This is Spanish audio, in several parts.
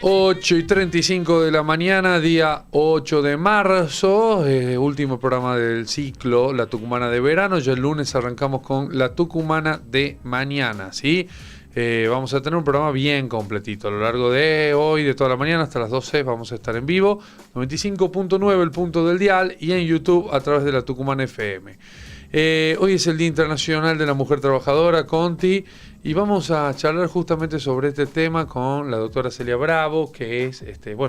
8:35 de la mañana, día 8 de marzo, último programa del ciclo La Tucumana de verano. Ya el lunes arrancamos con La Tucumana de mañana, ¿sí? Vamos a tener un programa bien completito. A lo largo de hoy, de toda la mañana hasta las 12 vamos a estar en vivo. 95.9 el punto del dial y en YouTube a través de La Tucumana FM. Hoy es el Día Internacional de la Mujer Trabajadora, Conti, y vamos a charlar justamente sobre este tema con la doctora Celia Bravo, que es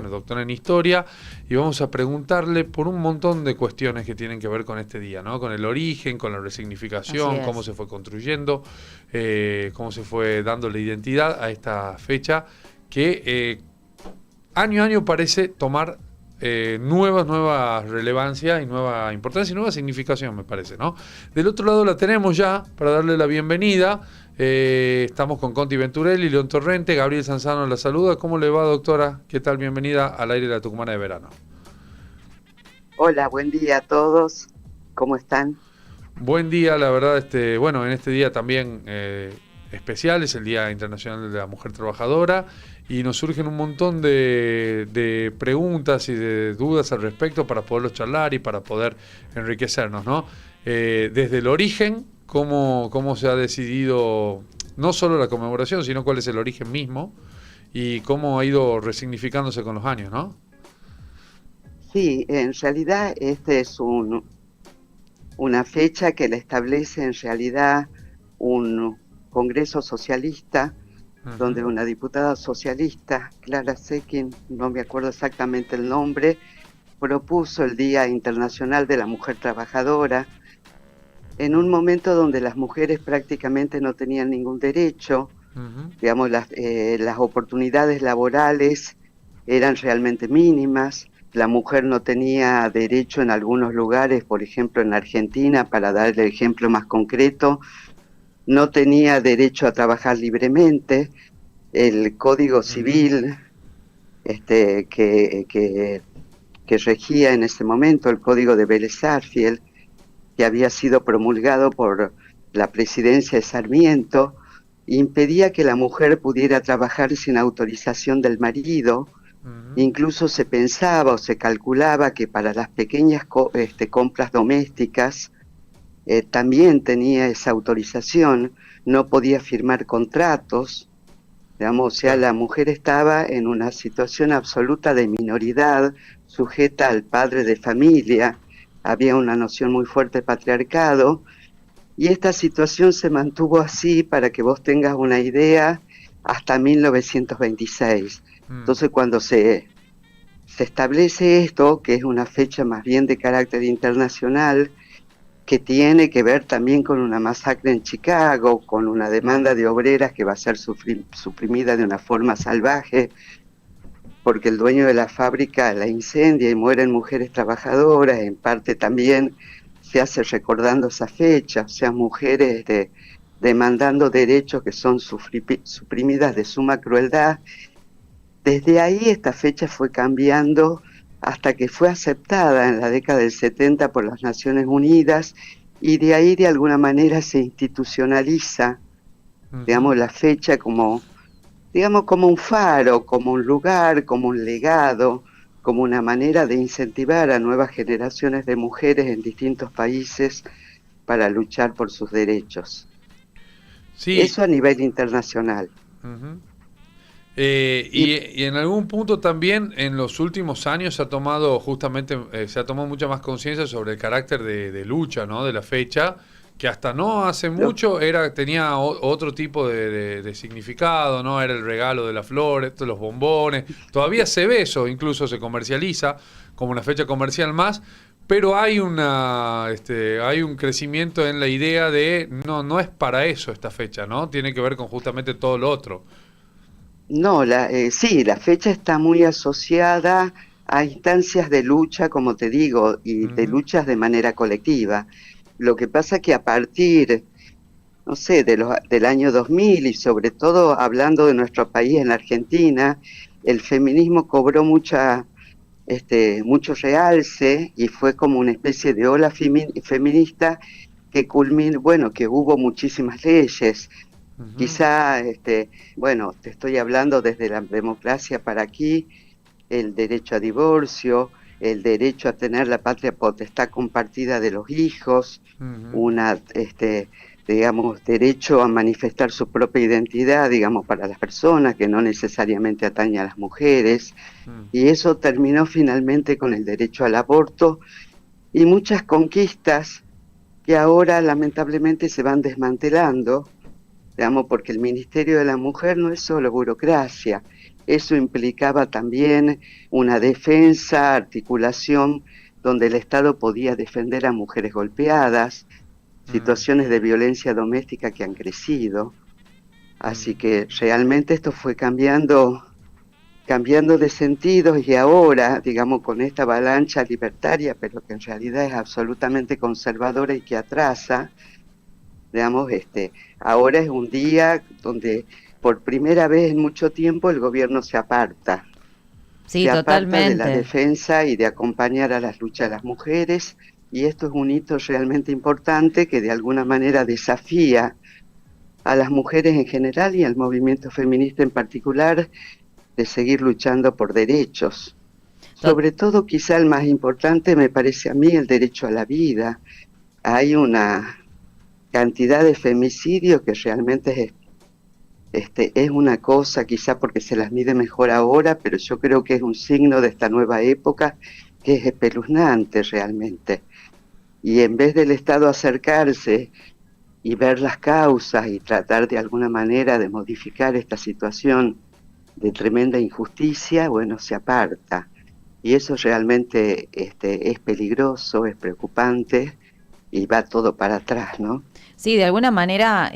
doctora en Historia, y vamos a preguntarle por un montón de cuestiones que tienen que ver con este día, ¿no? Con el origen, con la resignificación, cómo se fue construyendo, cómo se fue dando la identidad a esta fecha que año a año parece tomar nueva relevancia y nueva importancia y nueva significación, me parece, ¿no? Del otro lado la tenemos ya para darle la bienvenida. Estamos con Conti Venturelli, León Torrente, Gabriel Sanzano la saluda. ¿Cómo le va, doctora? ¿Qué tal? Bienvenida al aire de La Tucumana de verano. Hola, buen día a todos. ¿Cómo están? Buen día, la verdad, en este día también especial, es el Día Internacional de la Mujer Trabajadora, y nos surgen un montón de preguntas y de dudas al respecto para poderlos charlar y para poder enriquecernos, ¿no? Desde el origen, cómo se ha decidido no solo la conmemoración, sino cuál es el origen mismo y cómo ha ido resignificándose con los años, ¿no? Sí, en realidad este es una fecha que la establece en realidad un congreso socialista, donde una diputada socialista, Clara Zetkin, no me acuerdo exactamente el nombre, propuso el Día Internacional de la Mujer Trabajadora, en un momento donde las mujeres prácticamente no tenían ningún derecho, digamos, las oportunidades laborales eran realmente mínimas, la mujer no tenía derecho en algunos lugares, por ejemplo en Argentina, para dar el ejemplo más concreto, no tenía derecho a trabajar libremente. El Código Civil que regía en ese momento, el Código de Vélez-Sarsfield, que había sido promulgado por la presidencia de Sarmiento, impedía que la mujer pudiera trabajar sin autorización del marido. Incluso se pensaba o se calculaba que para las pequeñas compras domésticas también tenía esa autorización, no podía firmar contratos, digamos, o sea, la mujer estaba en una situación absoluta de minoridad, sujeta al padre de familia, había una noción muy fuerte de patriarcado, y esta situación se mantuvo así, para que vos tengas una idea, hasta 1926. Entonces, cuando se establece esto, que es una fecha más bien de carácter internacional, que tiene que ver también con una masacre en Chicago, con una demanda de obreras que va a ser suprimida de una forma salvaje, porque el dueño de la fábrica la incendia y mueren mujeres trabajadoras. En parte también se hace recordando esa fecha, o sea, mujeres demandando derechos que son suprimidas de suma crueldad. Desde ahí esta fecha fue cambiando hasta que fue aceptada en la década del 70 por las Naciones Unidas, y de ahí de alguna manera se institucionaliza, digamos, la fecha como un faro, como un lugar, como un legado, como una manera de incentivar a nuevas generaciones de mujeres en distintos países para luchar por sus derechos. Sí. Eso a nivel internacional. Y en algún punto también en los últimos años se ha tomado mucha más conciencia sobre el carácter de lucha, ¿no? De la fecha, que hasta no hace mucho tenía otro tipo de significado, ¿no? Era el regalo de la flor, los bombones. Todavía se ve eso, incluso se comercializa como una fecha comercial más, pero hay un crecimiento en la idea de no es para eso esta fecha, ¿no? Tiene que ver con justamente todo lo otro. No, sí, la fecha está muy asociada a instancias de lucha, como te digo, y de luchas de manera colectiva. Lo que pasa que a partir, no sé, del año 2000, y sobre todo hablando de nuestro país, en la Argentina, el feminismo cobró mucho realce, y fue como una especie de ola feminista que culminó, que hubo muchísimas leyes. Ujú, Quizá, bueno, te estoy hablando desde la democracia para aquí, el derecho a divorcio, el derecho a tener la patria potestad compartida de los hijos, ujú, una, digamos, derecho a manifestar su propia identidad, digamos, para las personas, que no necesariamente atañe a las mujeres, mm, y eso terminó finalmente con el derecho al aborto y muchas conquistas que ahora lamentablemente se van desmantelando, digamos, porque el Ministerio de la Mujer no es solo burocracia, eso implicaba también una defensa, articulación, donde el Estado podía defender a mujeres golpeadas, mm, situaciones de violencia doméstica que han crecido. Así mm. que realmente esto fue cambiando de sentidos y ahora, digamos, con esta avalancha libertaria, pero que en realidad es absolutamente conservadora y que atrasa, digamos, ahora es un día donde por primera vez en mucho tiempo el gobierno Sí, se aparta de la totalmente. defensa y de acompañar a las luchas de las mujeres, y esto es un hito realmente importante que de alguna manera desafía a las mujeres en general y al movimiento feminista en particular de seguir luchando por derechos. To- Sobre todo, quizá el más importante me parece a mí el derecho a la vida. Hay una cantidad de femicidios que realmente es una cosa, quizá porque se las mide mejor ahora, pero yo creo que es un signo de esta nueva época que es espeluznante realmente. Y en vez del Estado acercarse y ver las causas y tratar de alguna manera de modificar esta situación de tremenda injusticia, bueno, se aparta. Y eso realmente es peligroso, es preocupante y va todo para atrás, ¿no? Sí, de alguna manera,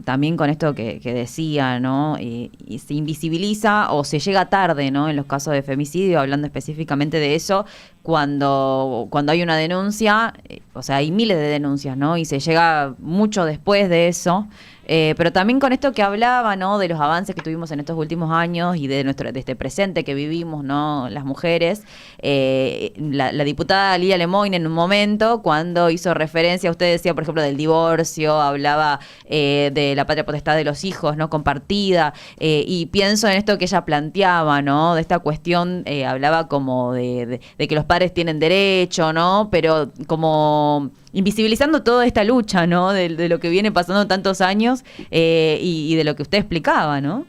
también con esto que decía, ¿no? Y se invisibiliza o se llega tarde, ¿no? En los casos de femicidio, hablando específicamente de eso, cuando hay una denuncia, o sea, hay miles de denuncias, ¿no? Y se llega mucho después de eso. Pero también con esto que hablaba, ¿no? De los avances que tuvimos en estos últimos años y de este presente que vivimos, ¿no? Las mujeres. La diputada Lía Lemoyne en un momento, cuando hizo referencia, usted decía, por ejemplo, del divorcio, hablaba de la patria potestad de los hijos, ¿no? Compartida. Y pienso en esto que ella planteaba, ¿no? De esta cuestión, hablaba como de que los padres tienen derecho, ¿no? Pero como invisibilizando toda esta lucha, ¿no? De lo que viene pasando tantos años y de lo que usted explicaba, ¿no?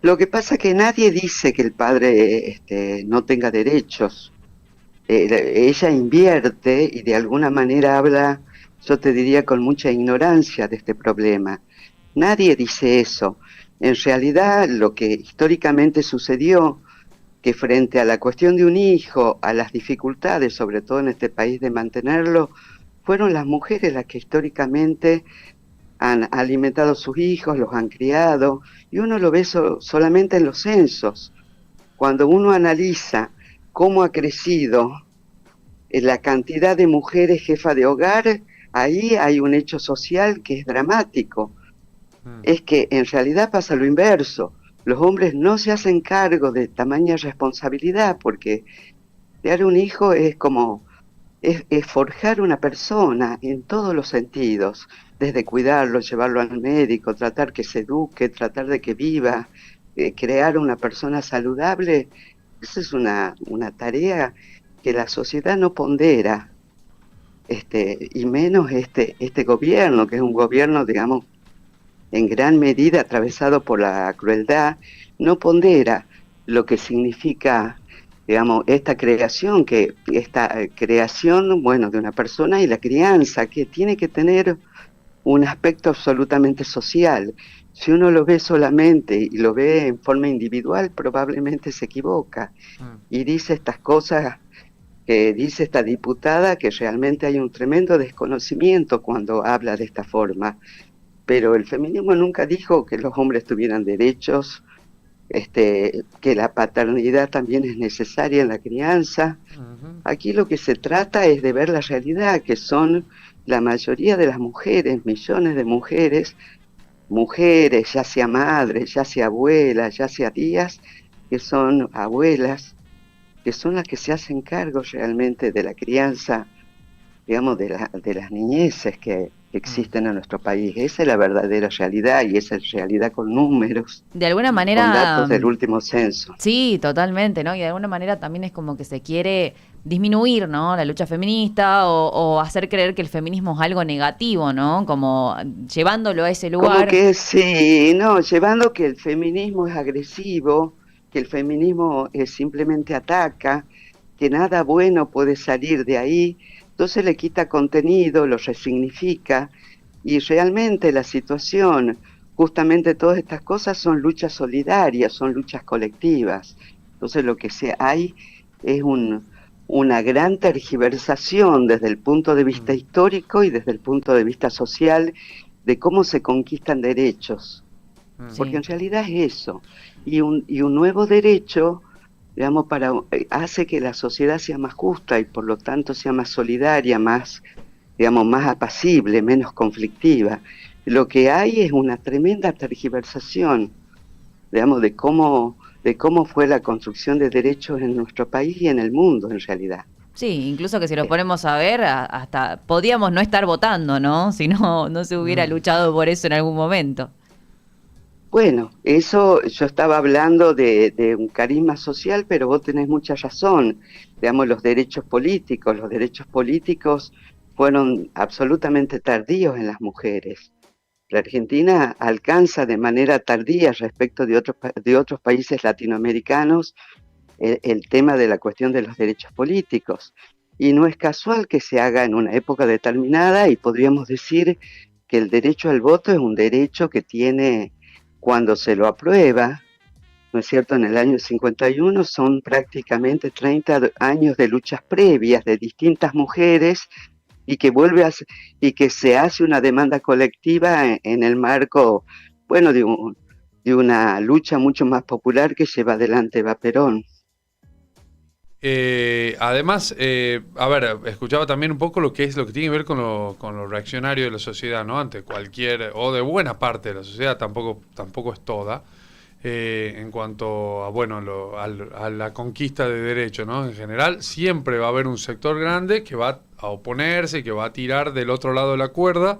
Lo que pasa es que nadie dice que el padre no tenga derechos. Ella invierte y de alguna manera habla, yo te diría, con mucha ignorancia de este problema. Nadie dice eso. En realidad, lo que históricamente sucedió, que frente a la cuestión de un hijo, a las dificultades, sobre todo en este país, de mantenerlo, fueron las mujeres las que históricamente han alimentado a sus hijos, los han criado, y uno lo ve solamente en los censos. Cuando uno analiza cómo ha crecido la cantidad de mujeres jefas de hogar, ahí hay un hecho social que es dramático. Mm, Es que en realidad pasa lo inverso. Los hombres no se hacen cargo de tamaña responsabilidad porque crear un hijo es como es forjar una persona en todos los sentidos, desde cuidarlo, llevarlo al médico, tratar que se eduque, tratar de que viva, crear una persona saludable. Esa es una tarea que la sociedad no pondera, y menos este gobierno, que es un gobierno, digamos, en gran medida atravesado por la crueldad, no pondera lo que significa, digamos, esta creación, bueno, de una persona y la crianza, que tiene que tener un aspecto absolutamente social. Si uno lo ve solamente y lo ve en forma individual, probablemente se equivoca mm. y dice estas cosas que dice esta diputada, que realmente hay un tremendo desconocimiento cuando habla de esta forma. Pero el feminismo nunca dijo que los hombres tuvieran derechos, que la paternidad también es necesaria en la crianza. Ujú, Aquí lo que se trata es de ver la realidad, que son la mayoría de las mujeres, millones de mujeres, mujeres, ya sea madres, ya sea abuelas, ya sea tías, que son abuelas, que son las que se hacen cargo realmente de la crianza digamos, de las niñeces que existen en nuestro país. Esa es la verdadera realidad, y esa es realidad con números, De alguna con manera, datos del último censo. sí, totalmente, ¿no? Y de alguna manera también es como que se quiere disminuir, ¿no? La lucha feminista o hacer creer que el feminismo es algo negativo, ¿no? Como llevándolo a ese Como lugar. que sí, no, llevando que el feminismo es agresivo, que el feminismo simplemente ataca, que nada bueno puede salir de ahí, entonces le quita contenido, lo resignifica, y realmente la situación, justamente todas estas cosas son luchas solidarias, son luchas colectivas. Entonces lo que hay es una gran tergiversación desde el punto de vista histórico y desde el punto de vista social de cómo se conquistan derechos, porque Sí. en realidad es eso. Y un nuevo derecho, digamos, hace que la sociedad sea más justa y por lo tanto sea más solidaria, más, digamos, más apacible, menos conflictiva. Lo que hay es una tremenda tergiversación, digamos, de cómo fue la construcción de derechos en nuestro país y en el mundo, en realidad. Sí, incluso que si lo ponemos a ver, hasta podíamos no estar votando, ¿no? Si no se hubiera Mm. luchado por eso en algún momento. Bueno, eso yo estaba hablando de un carisma social, pero vos tenés mucha razón. Digamos, los derechos políticos fueron absolutamente tardíos en las mujeres. La Argentina alcanza de manera tardía respecto de otros países latinoamericanos el tema de la cuestión de los derechos políticos. Y no es casual que se haga en una época determinada, y podríamos decir que el derecho al voto es un derecho que tiene, cuando se lo aprueba, ¿no es cierto?, en el año 51, son prácticamente 30 años de luchas previas de distintas mujeres, y y que se hace una demanda colectiva en el marco, bueno, de una lucha mucho más popular que lleva adelante Eva Perón. Además, a ver, escuchaba también un poco lo que tiene que ver con lo reaccionario de la sociedad, ¿no? Ante cualquier, o de buena parte de la sociedad, tampoco es toda, en cuanto a, bueno, a la conquista de derechos, ¿no? En general, siempre va a haber un sector grande que va a oponerse, que va a tirar del otro lado de la cuerda,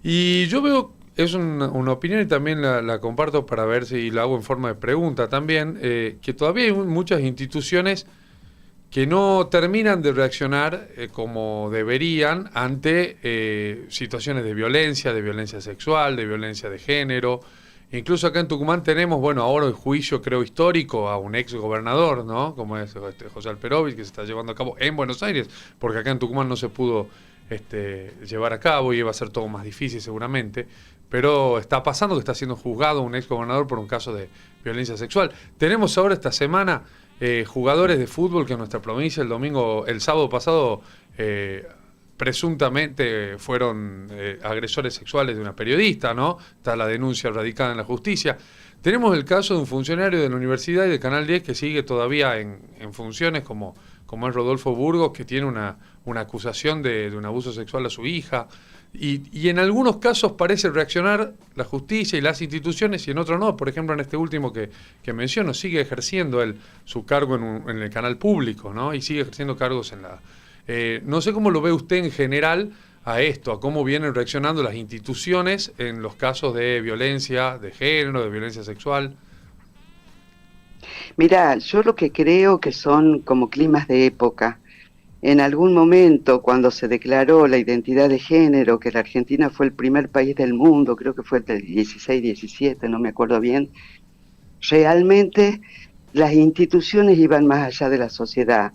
y yo veo, es una opinión y también la comparto para ver si la hago en forma de pregunta también, que todavía hay muchas instituciones que no terminan de reaccionar como deberían ante situaciones de violencia sexual, de violencia de género. Incluso acá en Tucumán tenemos, bueno, ahora el juicio, creo, histórico a un ex gobernador, ¿no? Como es José Alperovich, que se está llevando a cabo en Buenos Aires, porque acá en Tucumán no se pudo llevar a cabo y iba a ser todo más difícil seguramente. Pero está pasando que está siendo juzgado un ex gobernador por un caso de violencia sexual. Tenemos ahora esta semana jugadores de fútbol que en nuestra provincia el sábado pasado presuntamente fueron agresores sexuales de una periodista, ¿no? Está la denuncia radicada en la justicia. Tenemos el caso de un funcionario de la universidad y de Canal 10 que sigue todavía en funciones, como es Rodolfo Burgos, que tiene una acusación de un abuso sexual a su hija. Y en algunos casos parece reaccionar la justicia y las instituciones y en otros no. Por ejemplo, en este último que menciono, sigue ejerciendo él su cargo en el canal público, ¿no? Y sigue ejerciendo cargos en la... no sé cómo lo ve usted en general a esto, a cómo vienen reaccionando las instituciones en los casos de violencia de género, de violencia sexual. Mira, yo lo que creo que son como climas de época. En algún momento, cuando se declaró la identidad de género, que la Argentina fue el primer país del mundo, creo que fue del 16, 17, no me acuerdo bien, realmente las instituciones iban más allá de la sociedad.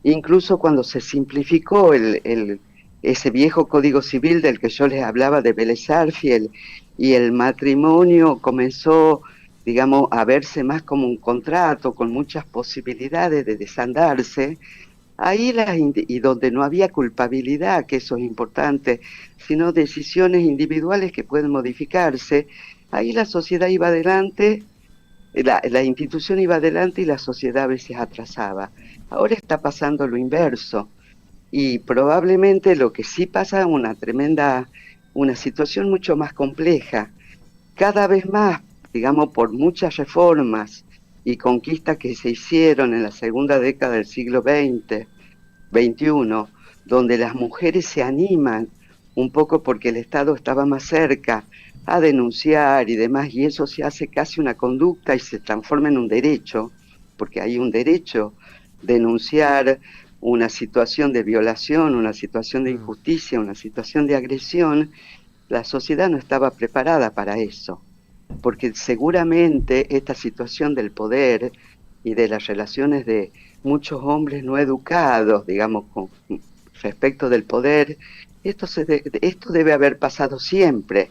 Incluso cuando se simplificó ese viejo código civil del que yo les hablaba de Vélez Sarsfield, y el matrimonio comenzó, digamos, a verse más como un contrato con muchas posibilidades de desandarse, ahí y donde no había culpabilidad, que eso es importante, sino decisiones individuales que pueden modificarse, ahí la sociedad iba adelante, la institución iba adelante y la sociedad a veces atrasaba. Ahora está pasando lo inverso, y probablemente lo que sí pasa es una situación mucho más compleja. Cada vez más, digamos, por muchas reformas y conquistas que se hicieron en la segunda década del siglo XX, XXI, donde las mujeres se animan un poco porque el Estado estaba más cerca a denunciar y demás, y eso se hace casi una conducta y se transforma en un derecho, porque hay un derecho denunciar una situación de violación, una situación de injusticia, una situación de agresión. La sociedad no estaba preparada para eso, porque seguramente esta situación del poder y de las relaciones de muchos hombres no educados, digamos, con respecto del poder, esto debe haber pasado siempre.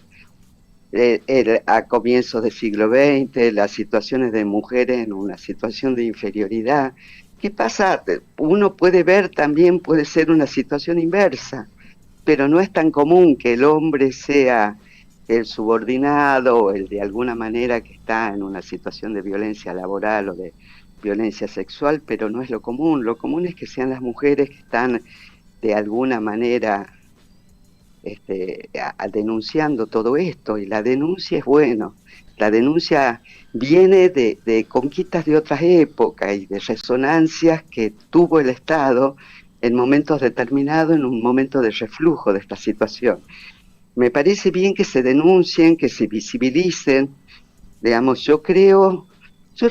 A comienzos del siglo XX, las situaciones de mujeres en una situación de inferioridad. ¿Qué pasa? Uno puede ver también, puede ser una situación inversa, pero no es tan común que el hombre sea el subordinado o el de alguna manera que está en una situación de violencia laboral o de violencia sexual, pero no es lo común. Lo común es que sean las mujeres que están de alguna manera denunciando todo esto, y la denuncia es bueno, la denuncia viene de conquistas de otras épocas y de resonancias que tuvo el Estado en momentos determinados, en un momento de reflujo de esta situación. Me parece bien que se denuncien, que se visibilicen, digamos, yo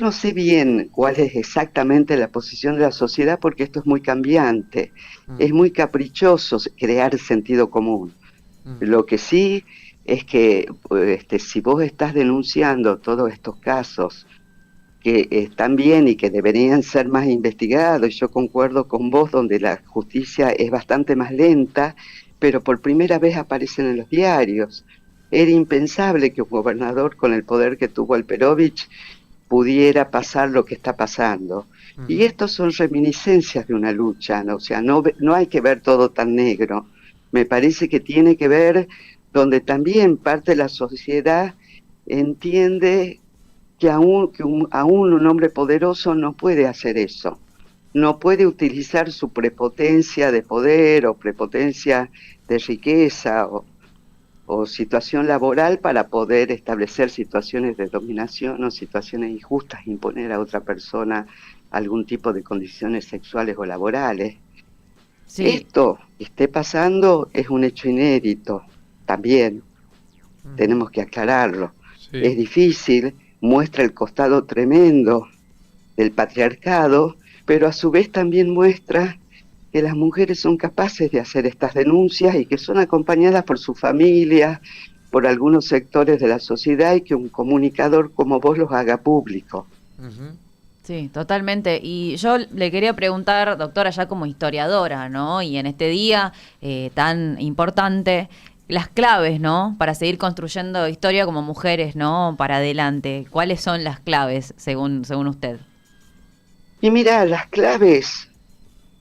no sé bien cuál es exactamente la posición de la sociedad porque esto es muy cambiante, es muy caprichoso crear sentido común. Lo que sí es que si vos estás denunciando todos estos casos que están bien y que deberían ser más investigados, y yo concuerdo con vos, donde la justicia es bastante más lenta, pero por primera vez aparecen en los diarios. Era impensable que un gobernador con el poder que tuvo Alperovich pudiera pasar lo que está pasando. Y estos son reminiscencias de una lucha, ¿no? O sea, no hay que ver todo tan negro. Me parece que tiene que ver donde también parte de la sociedad entiende que aún un hombre poderoso no puede hacer eso. No puede utilizar su prepotencia de poder o prepotencia de riqueza o situación laboral para poder establecer situaciones de dominación o situaciones injustas, imponer a otra persona algún tipo de condiciones sexuales o laborales. Sí. Esto que esté pasando es un hecho inédito también, tenemos que aclararlo. Sí. Es difícil, muestra el costado tremendo del patriarcado, pero a su vez también muestra que las mujeres son capaces de hacer estas denuncias y que son acompañadas por su familia, por algunos sectores de la sociedad, y que un comunicador como vos los haga público. Sí, totalmente. Y yo le quería preguntar, doctora, ya como historiadora, ¿no? Y en este día tan importante, las claves, ¿no? Para seguir construyendo historia como mujeres, ¿no? Para adelante. ¿Cuáles son las claves, según usted? Y mira, las claves,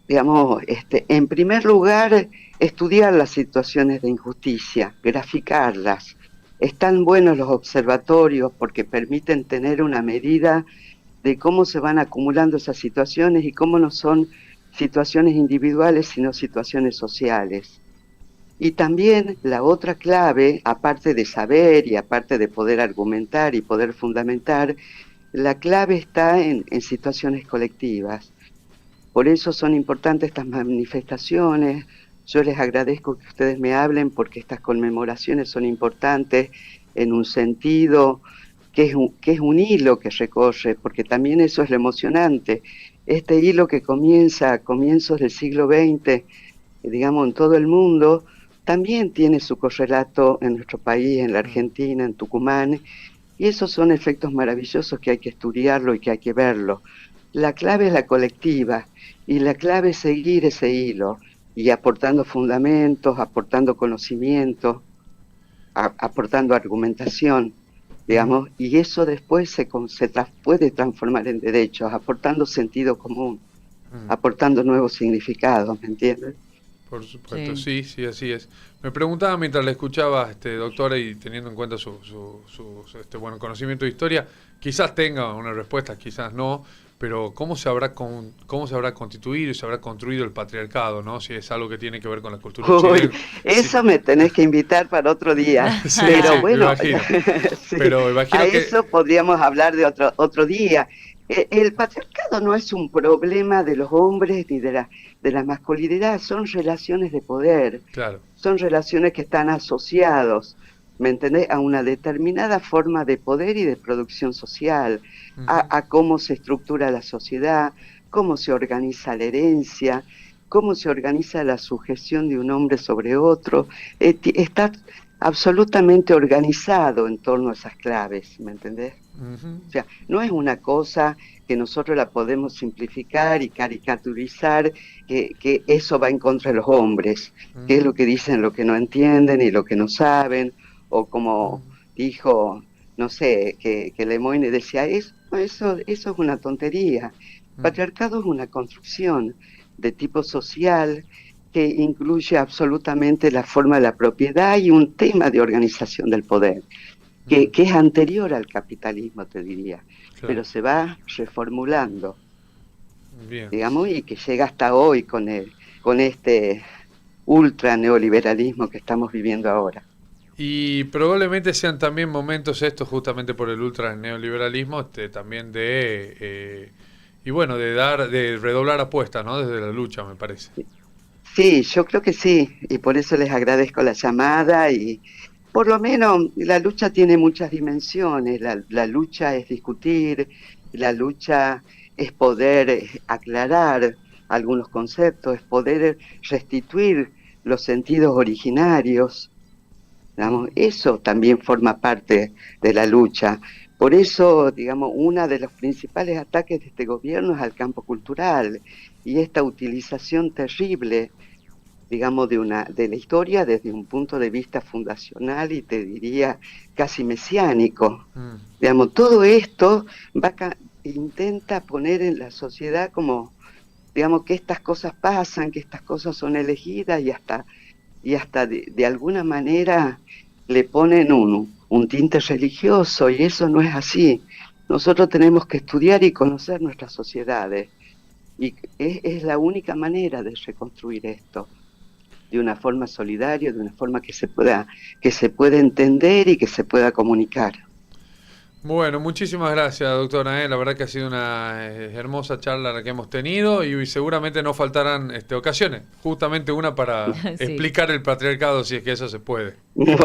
digamos, en primer lugar, estudiar las situaciones de injusticia, graficarlas. Están buenos los observatorios porque permiten tener una medida de cómo se van acumulando esas situaciones y cómo no son situaciones individuales, sino situaciones sociales. Y también la otra clave, aparte de saber y aparte de poder argumentar y poder fundamentar, la clave está en situaciones colectivas. Por eso son importantes estas manifestaciones. Yo les agradezco que ustedes me hablen porque estas conmemoraciones son importantes en un sentido que es un hilo que recorre, porque también eso es lo emocionante. Este hilo que comienza a comienzos del siglo XX, digamos, en todo el mundo, también tiene su correlato en nuestro país, en la Argentina, en Tucumán, y esos son efectos maravillosos que hay que estudiarlo y que hay que verlo. La clave es la colectiva, y la clave es seguir ese hilo, y aportando fundamentos, aportando conocimiento, aportando argumentación, digamos, y eso después se puede transformar en derechos, aportando sentido común, aportando nuevos significados, ¿me entiendes? Por supuesto, sí, así es. Me preguntaba mientras la escuchaba, doctora, y teniendo en cuenta su buen conocimiento de historia, quizás tenga una respuesta, quizás no, pero ¿cómo se habrá constituido y se habrá construido el patriarcado, ¿no? Si es algo que tiene que ver con la cultura chilena. Eso sí. Me tenés que invitar para otro día. Sí, pero sí, bueno, sí, pero imagino a que eso podríamos hablar de otro día. El patriarcado no es un problema de los hombres ni de la masculinidad, son relaciones de poder, Claro. son relaciones que están asociados, ¿me entendés?, a una determinada forma de poder y de producción social, Ujú. a cómo se estructura la sociedad, cómo se organiza la herencia, cómo se organiza la sujeción de un hombre sobre otro. Está absolutamente organizado en torno a esas claves, ¿me entendés? Ujú. O sea, no es una cosa que nosotros la podemos simplificar y caricaturizar, que eso va en contra de los hombres, que es lo que dicen lo que no entienden y lo que no saben, o como dijo, no sé, que Lemoyne decía, eso es una tontería. El patriarcado es una construcción de tipo social que incluye absolutamente la forma de la propiedad y un tema de organización del poder que es anterior al capitalismo, te diría, Claro. pero se va reformulando, Bien. digamos, y que llega hasta hoy con este ultra neoliberalismo que estamos viviendo ahora. Y probablemente sean también momentos estos, justamente por el ultra neoliberalismo, también y bueno, de redoblar apuestas, ¿no? Desde la lucha, me parece. Sí, yo creo que sí, y por eso les agradezco la llamada y por lo menos la lucha tiene muchas dimensiones, la lucha es discutir, la lucha es poder aclarar algunos conceptos, es poder restituir los sentidos originarios, digamos, eso también forma parte de la lucha. Por eso, digamos, uno de los principales ataques de este gobierno es al campo cultural y esta utilización terrible, digamos, de la historia desde un punto de vista fundacional y te diría casi mesiánico. Mm. Digamos, todo esto intenta poner en la sociedad como, digamos, que estas cosas pasan, que estas cosas son elegidas y hasta de alguna manera le ponen un tinte religioso y eso no es así. Nosotros tenemos que estudiar y conocer nuestras sociedades y es la única manera de reconstruir esto de una forma solidaria, de una forma que se pueda entender y que se pueda comunicar. Bueno, muchísimas gracias, doctora. La verdad que ha sido una hermosa charla la que hemos tenido y seguramente no faltarán ocasiones, justamente una para Sí. explicar el patriarcado, si es que eso se puede. Bueno,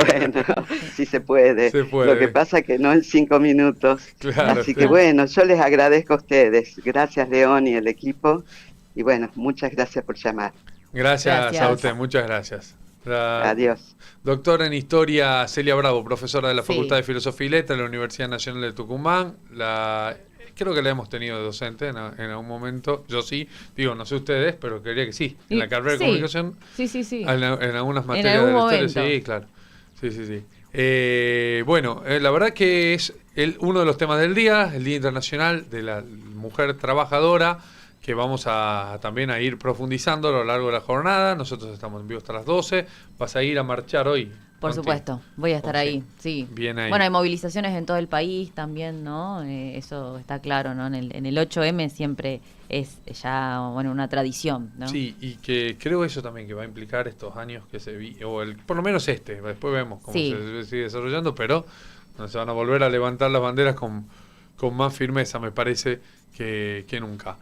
sí se puede. Se puede. Lo que pasa que no en 5 minutos. Claro, Así sí. que bueno, yo les agradezco a ustedes. Gracias, León y el equipo. Y bueno, muchas gracias por llamar. Gracias a usted, muchas gracias. La Adiós. doctora en Historia Celia Bravo, profesora de la Sí. Facultad de Filosofía y Letras de la Universidad Nacional de Tucumán. Creo que la hemos tenido de docente en algún momento. Yo sí, digo, no sé ustedes, pero creería que sí. En la carrera de comunicación, Sí. en algunas materias algún de la momento. historia, sí, claro. Sí. Bueno, la verdad que es uno de los temas del día, el Día Internacional de la Mujer Trabajadora, que vamos también a ir profundizando a lo largo de la jornada. Nosotros estamos en vivo hasta las 12. ¿Vas a ir a marchar hoy? Por supuesto, voy a estar ahí, sí. Bien ahí. Bueno, hay movilizaciones en todo el país también, ¿no? Eso está claro, ¿no? En el 8M siempre es ya, bueno, una tradición, ¿no? Sí, y que creo eso también que va a implicar estos años que por lo menos después vemos cómo se sigue desarrollando, pero se van a volver a levantar las banderas con más firmeza, me parece, que nunca.